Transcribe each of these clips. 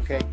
Okay.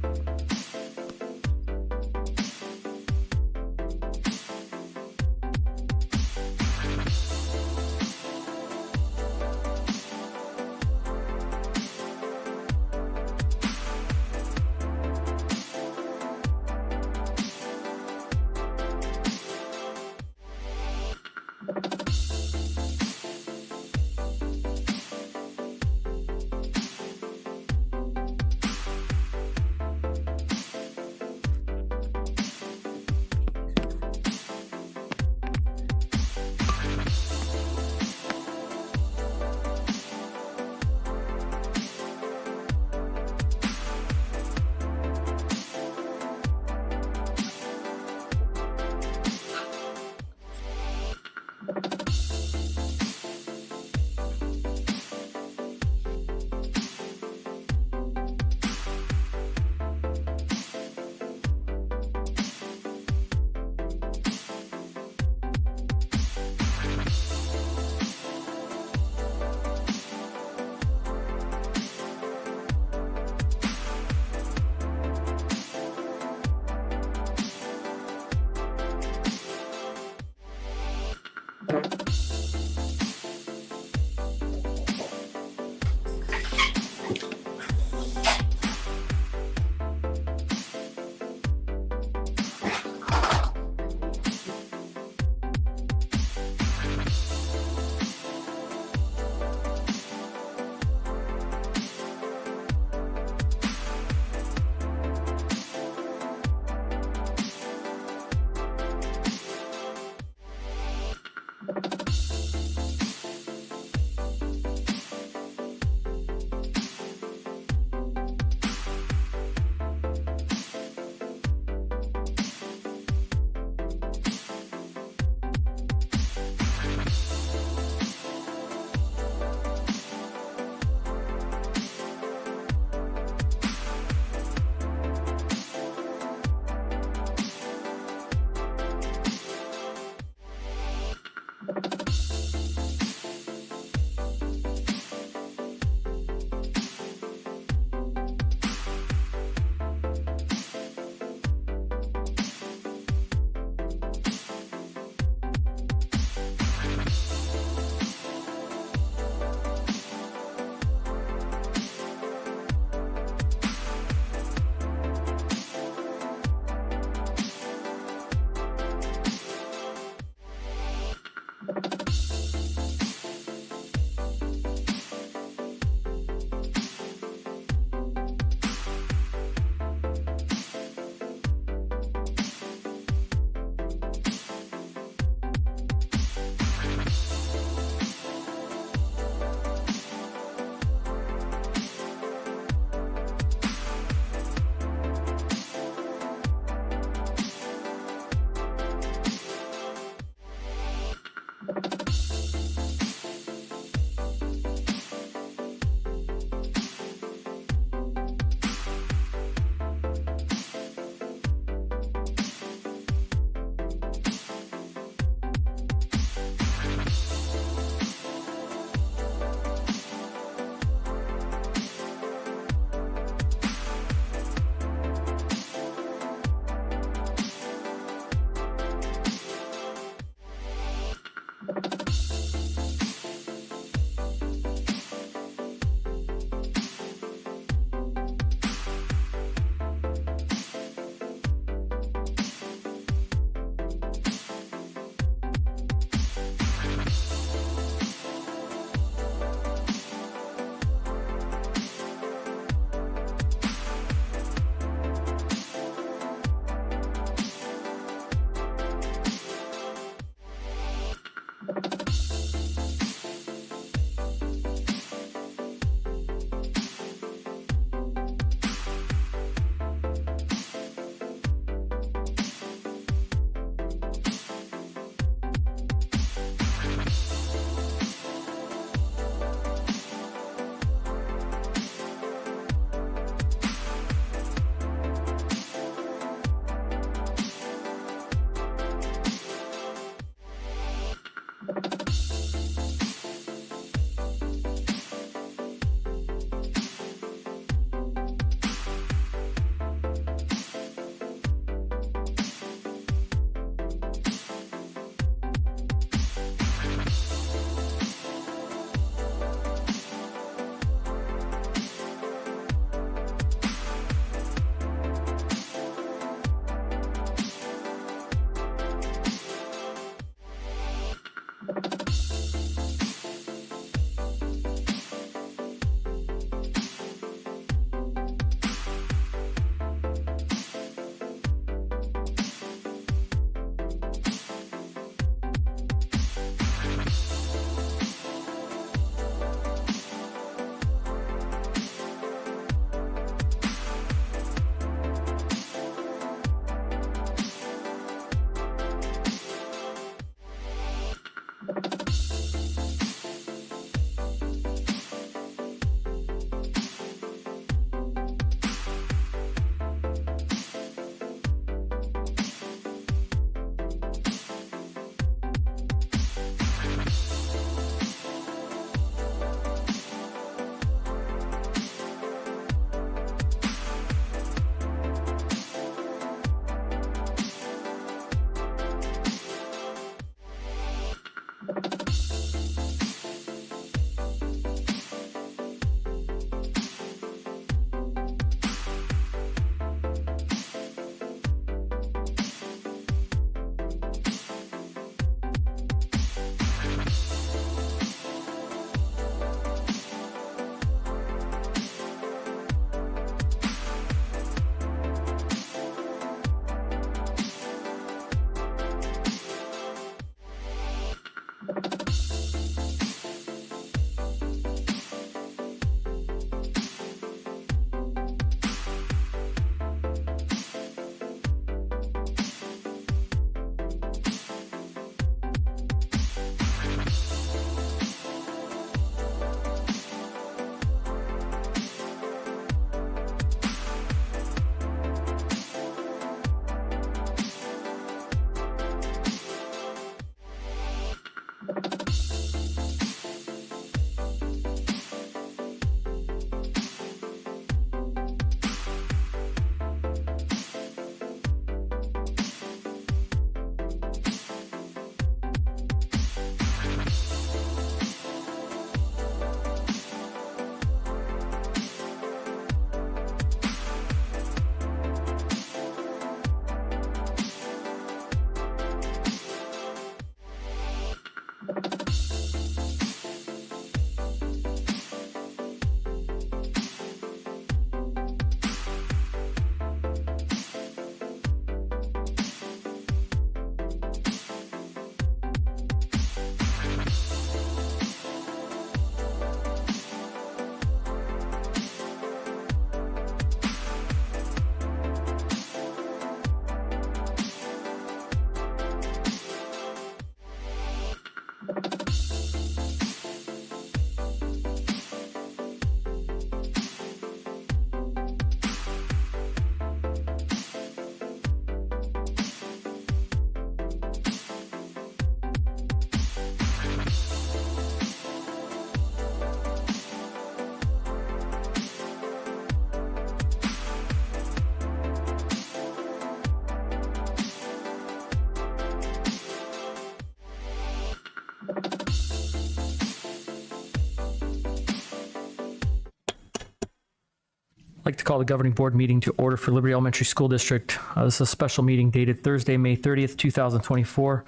like to call the governing board meeting to order for Liberty Elementary School District. This is a special meeting dated Thursday, May 30th, 2024.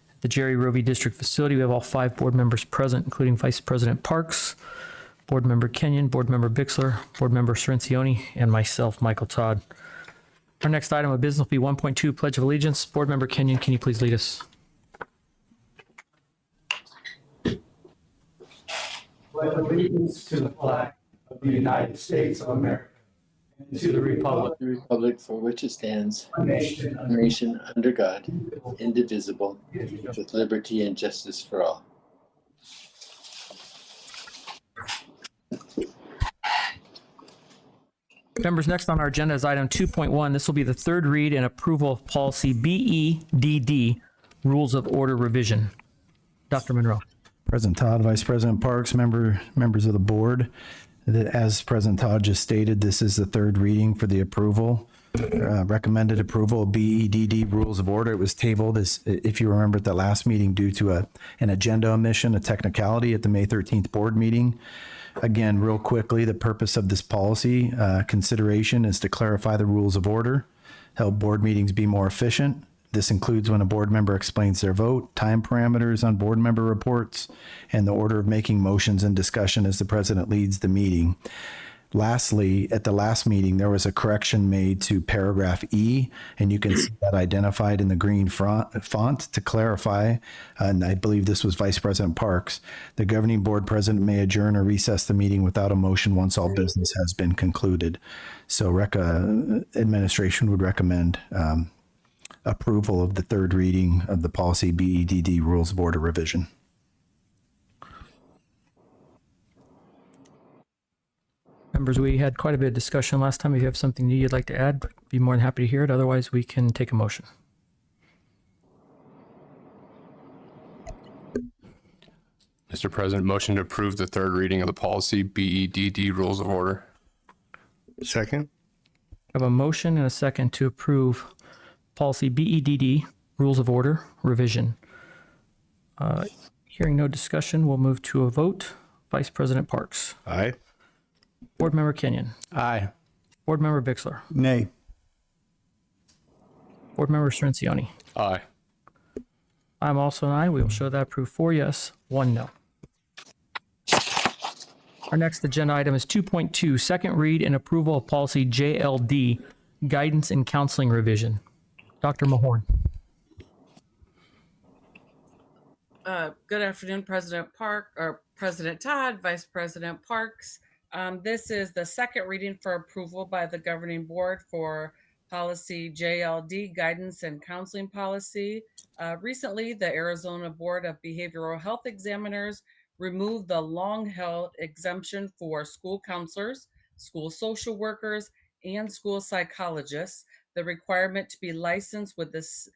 At the Jerry Rovey District Facility, we have all 5 board members present, including Vice President Parks, Board Member Kenyon, Board Member Bixler, Board Member Cerencioni, and myself, Michael Todd. Our next item of business will be 1.2, Pledge of Allegiance. Board Member Kenyon, can you please lead us? Pledge allegiance to the flag of the United States of America and to the republic for which it stands, one nation a nation under God, indivisible, with liberty and justice for all. Members, next on our agenda is item 2.1. This will be the third read and approval of policy BEDD, Rules of Order Revision. Dr. Monroe. President Todd, Vice President Parks, members of the board. As President Todd just stated, this is the third reading for the approval, recommended approval of BEDD Rules of Order. It was tabled, as if you remember, at the last meeting due to an agenda omission, a technicality at the May 13th board meeting. Again, real quickly, the purpose of this policy consideration is to clarify the rules of order, help board meetings be more efficient. This includes when a board member explains their vote, time parameters on board member reports, and the order of making motions and discussion as the president leads the meeting. Lastly, at the last meeting, there was a correction made to paragraph E, and you can see that identified in the green font to clarify, and I believe this was Vice President Parks. The governing board president may adjourn or recess the meeting without a motion once all business has been concluded. So administration would recommend approval of the third reading of the policy BEDD Rules of Order Revision. Members, we had quite a bit of discussion last time. If you have something new you'd like to add, be more than happy to hear it. Otherwise, we can take a motion. Mr. President, motion to approve the third reading of the policy BEDD Rules of Order. Second. I have a motion and a second to approve policy BEDD Rules of Order Revision. Hearing no discussion, we'll move to a vote. Vice President Parks. Aye. Board Member Kenyon. Aye. Board Member Bixler. Nay. Board Member Cerencioni. Aye. I'm also an aye. We will show that approved 4 yes, 1 no. Our next agenda item is 2.2, second read and approval of policy JLD, Guidance and Counseling Revision. Dr. Mahorn. Good afternoon, President Todd, Vice President Parks. This is the second reading for approval by the governing board for policy JLD, Guidance and Counseling Policy. Recently, the Arizona Board of Behavioral Health Examiners removed the long-held exemption for school counselors, school social workers, and school psychologists, the requirement to be licensed with this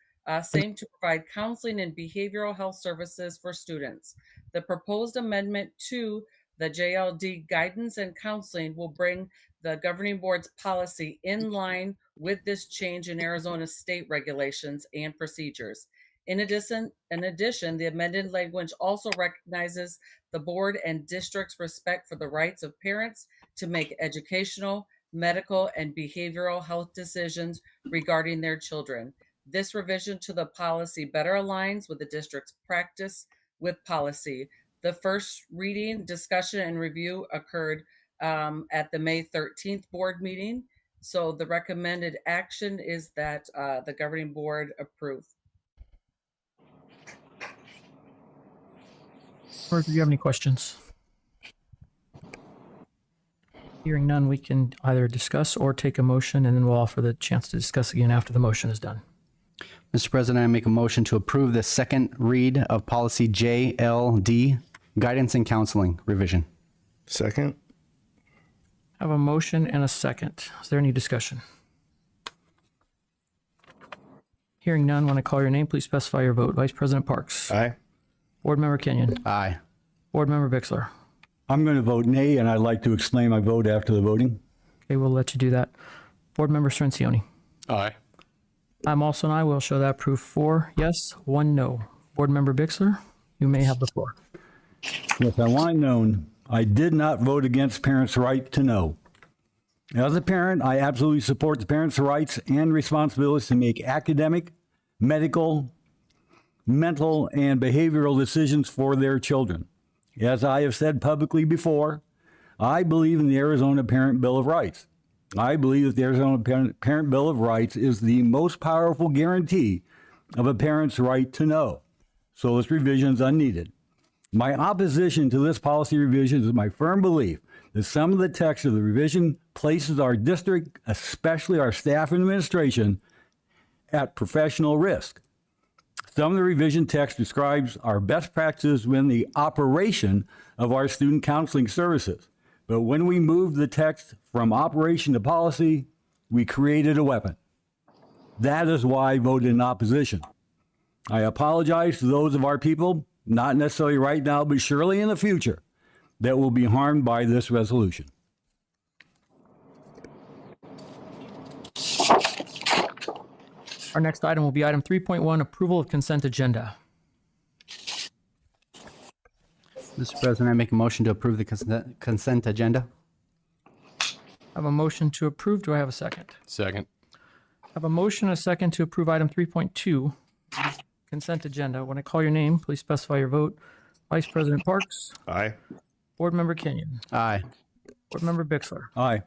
same to provide counseling and behavioral health services for students. The proposed amendment to the JLD guidance and counseling will bring the governing board's policy in line with this change in Arizona state regulations and procedures. In addition, the amended language also recognizes the board and district's respect for the rights of parents to make educational, medical, and behavioral health decisions regarding their children. This revision to the policy better aligns with the district's practice with policy. The first reading, discussion, and review occurred at the May 13th board meeting. So the recommended action is that the governing board approve. Or if you have any questions? Hearing none, we can either discuss or take a motion, and then we'll offer the chance to discuss again after the motion is done. Mr. President, I make a motion to approve the second read of policy JLD, Guidance and Counseling Revision. Second. I have a motion and a second. Is there any discussion? Hearing none, when I call your name, please specify your vote. Vice President Parks. Aye. Board Member Kenyon. Aye. Board Member Bixler. I'm going to vote nay, and I'd like to explain my vote after the voting. Okay, we'll let you do that. Board Member Cerencioni. Aye. I'm also an aye. We'll show that proof 4 yes, 1 no. Board Member Bixler, you may have the floor. Yes, I want it known, I did not vote against parents' right to know. As a parent, I absolutely support the parents' rights and responsibilities to make academic, medical, mental, and behavioral decisions for their children. As I have said publicly before, I believe in the Arizona Parent Bill of Rights. I believe that the Arizona Parent Bill of Rights is the most powerful guarantee of a parent's right to know. So this revision is unneeded. My opposition to this policy revision is my firm belief that some of the text of the revision places our district, especially our staff and administration, at professional risk. Some of the revision text describes our best practices when the operation of our student counseling services. But when we moved the text from operation to policy, we created a weapon. That is why I voted in opposition. I apologize to those of our people, not necessarily right now, but surely in the future, that will be harmed by this resolution. Our next item will be item 3.1, approval of consent agenda. Mr. President, I make a motion to approve the consent agenda. I have a motion to approve. Do I have a second? Second. I have a motion and a second to approve item 3.2, consent agenda. When I call your name, please specify your vote. Vice President Parks, Aye. Board Member Kenyon, Aye. Board Member Bixler, Aye.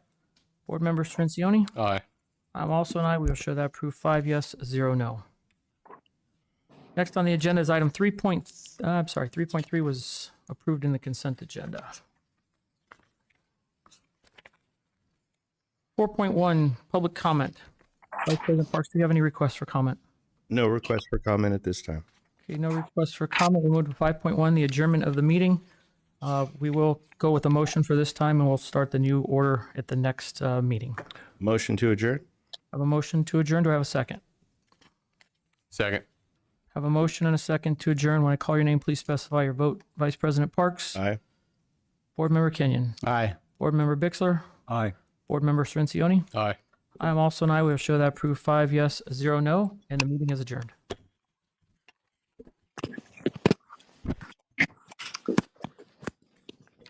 Board Member Strencioni. Aye. I'm also an aye. We will show that approved 5 yes, 0 no. Next on the agenda is item 3.3 was approved in the consent agenda. 4.1, public comment. Vice President Parks, do you have any requests for comment? No request for comment at this time. Okay, no requests for comment. We'll move to 5.1, the adjournment of the meeting. We will go with a motion for this time, and we'll start the new order at the next meeting. Motion to adjourn? I have a motion to adjourn. Do I have a second? Second. I have a motion and a second to adjourn. When I call your name, please specify your vote. Vice President Parks, Aye. Board Member Kenyon, Aye. Board Member Bixler, Aye. Board Member Strencioni. Aye. I am also an aye. We will show that approved 5 yes, 0 no, and the meeting is adjourned.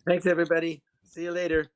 Thanks, everybody. See you later.